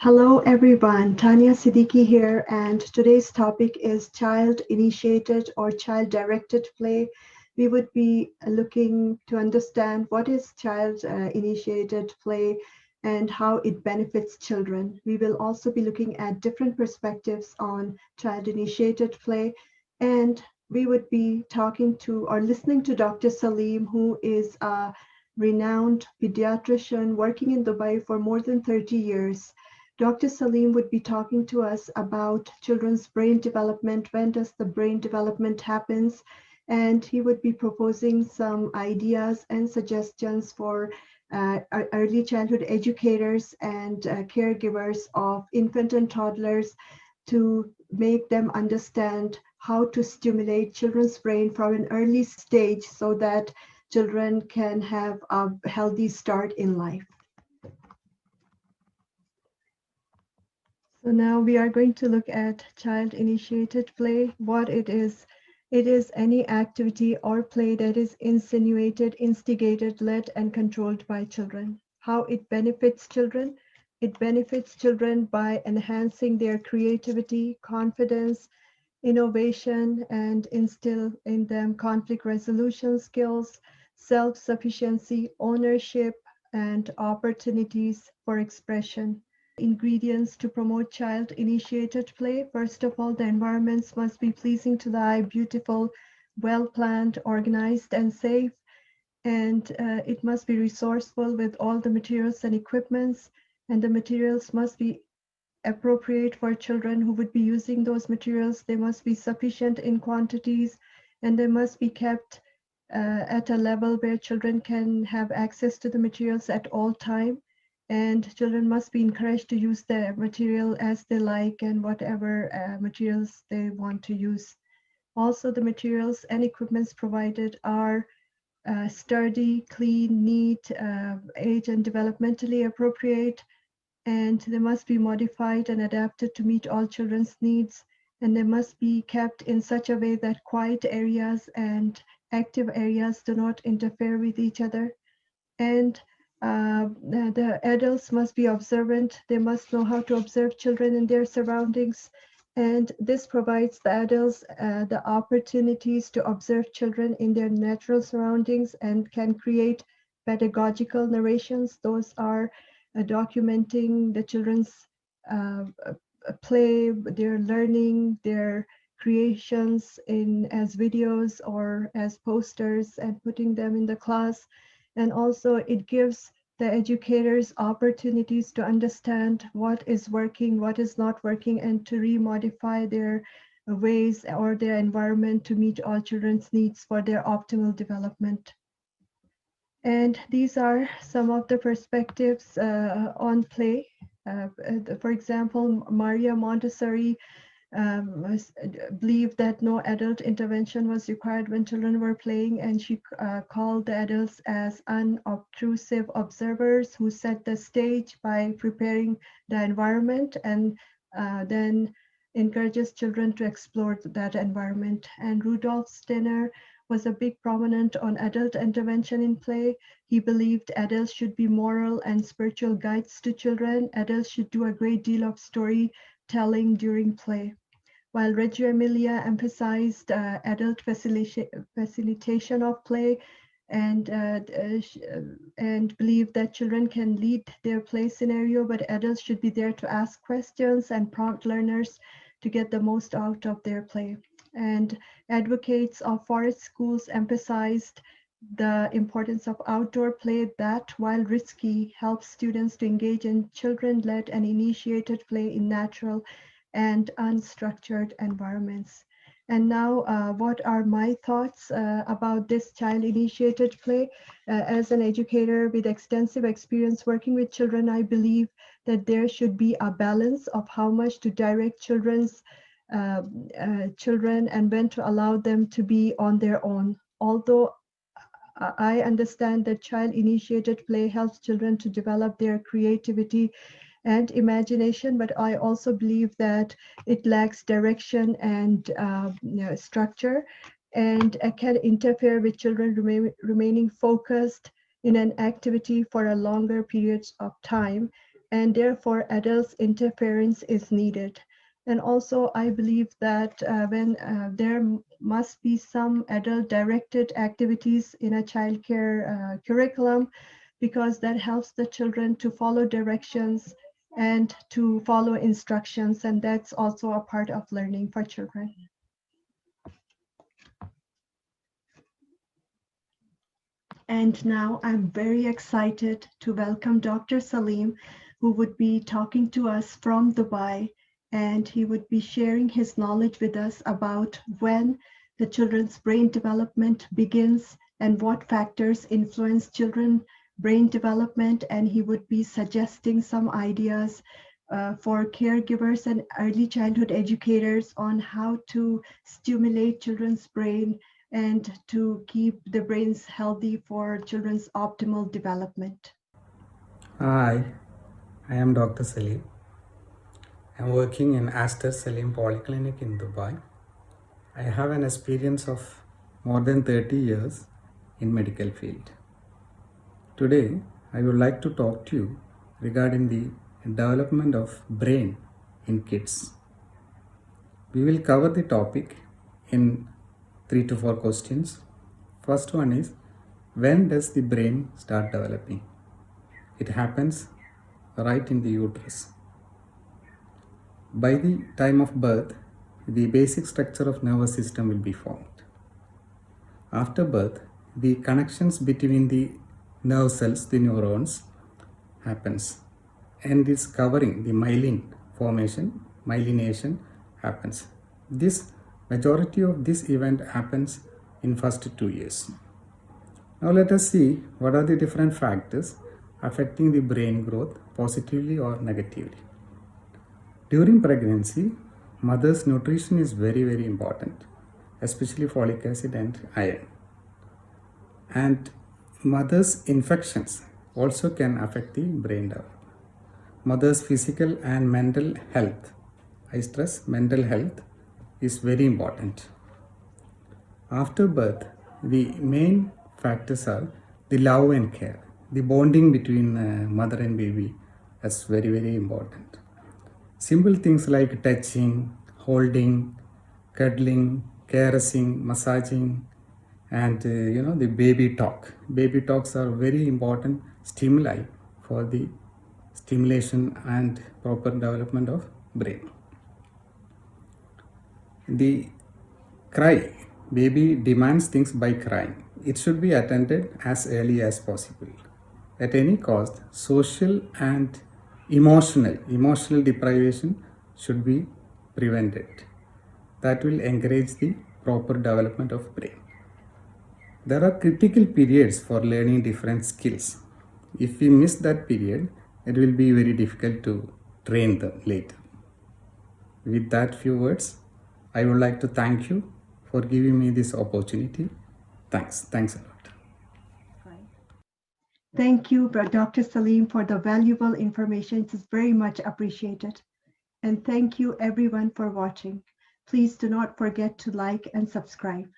Hello everyone, Tanya Siddiqui here, and today's topic is child initiated or child directed play. We would be looking to understand what is child initiated play and how it benefits children. We will also be looking at different perspectives on child initiated play, and we would be talking to or listening to Dr. Saleem, who is a renowned pediatrician working in Dubai for more than 30 years. Dr. Saleem would be talking to us about children's brain development, when does the brain development happens, and he would be proposing some ideas and suggestions for early childhood educators and caregivers of infant and toddlers to make them understand how to stimulate children's brain from an early stage so that children can have a healthy start in life. So now we are going to look at child-initiated play, what it is. It is any activity or play that is insinuated, instigated, led, and controlled by children. How it benefits children? It benefits children by enhancing their creativity, confidence, innovation, and instill in them conflict resolution skills, self-sufficiency, ownership, and opportunities for expression. Ingredients to promote child-initiated play. First of all, the environments must be pleasing to the eye, beautiful, well-planned, organized, and safe. And it must be resourceful with all the materials and equipments. And the materials must be appropriate for children who would be using those materials. They must be sufficient in quantities, and they must be kept at a level where children can have access to the materials at all time. And children must be encouraged to use the material as they like and whatever materials they want to use. Also, the materials and equipments provided are sturdy, clean, neat, age and developmentally appropriate, and they must be modified and adapted to meet all children's needs, and they must be kept in such a way that quiet areas and active areas do not interfere with each other. And the adults must be observant. They must know how to observe children in their surroundings. And this provides the adults the opportunities to observe children in their natural surroundings and can create pedagogical narrations. Those are documenting the children's play, their learning, their creations in as videos or as posters and putting them in the class. And also it gives the educators opportunities to understand what is working, what is not working, and to remodify their ways or their environment to meet all children's needs for their optimal development. And these are some of the perspectives on play. For example, Maria Montessori believed that no adult intervention was required when children were playing, and she called the adults as unobtrusive observers who set the stage by preparing the environment and then encourages children to explore that environment. And Rudolf Steiner was a big proponent on adult intervention in play. He believed adults should be moral and spiritual guides to children. Adults should do a great deal of storytelling during play, while Reggio Emilia emphasized adult facilitation of play and believed that children can lead their play scenario, but adults should be there to ask questions and prompt learners to get the most out of their play. And advocates of forest schools emphasized the importance of outdoor play that, while risky, helps students to engage in children-led and initiated play in natural and unstructured environments. And now, what are my thoughts about this child-initiated play? As an educator with extensive experience working with children, I believe that there should be a balance of how much to direct children and when to allow them to be on their own. Although I understand that child-initiated play helps children to develop their creativity and imagination, but I also believe that it lacks direction and structure, and can interfere with children remaining focused in an activity for a longer periods of time. and therefore adults' interference is needed. And also, I believe that when there must be some adult-directed activities in a childcare curriculum, because that helps the children to follow directions and to follow instructions, and that's also a part of learning for children. And now I'm very excited to welcome Dr. Saleem, who would be talking to us from Dubai, and he would be sharing his knowledge with us about when the children's brain development begins and what factors influence children's brain development. And he would be suggesting some ideas for caregivers and early childhood educators on how to stimulate children's brain and to keep the brains healthy for children's optimal development. Hi, I am Dr. Saleem. I am working in Aster Saleem Polyclinic in Dubai. I have an experience of more than 30 years in medical field. Today, I would like to talk to you regarding the development of brain in kids. We will cover the topic in 3 to 4 questions. First one is, when does the brain start developing? It happens right in the uterus. By the time of birth, the basic structure of nervous system will be formed. After birth, the connections between the nerve cells, the neurons, happens, and this covering, the myelination happens. This majority of this event happens in first 2 years. Now let us see what are the different factors affecting the brain growth positively or negatively. During pregnancy, mother's nutrition is very important, especially folic acid and iron. And mother's infections also can affect the brain development. Mother's physical and mental health, I stress mental health, is very important. After birth, the main factors are the love and care. The bonding between mother and baby is very important. Simple things like touching, holding, cuddling, caressing, massaging, and the baby talk. Baby talks are very important stimuli for the stimulation and proper development of brain. The cry. Baby demands things by crying. It should be attended as early as possible. At any cost, social and emotional deprivation should be prevented. That will encourage the proper development of brain. There are critical periods for learning different skills. If we miss that period, it will be very difficult to train them later. With that few words, I would like to thank you for giving me this opportunity. Thanks a lot. Thank you, Dr. Saleem, for the valuable information. It is very much appreciated. And thank you everyone for watching. Please do not forget to like and subscribe.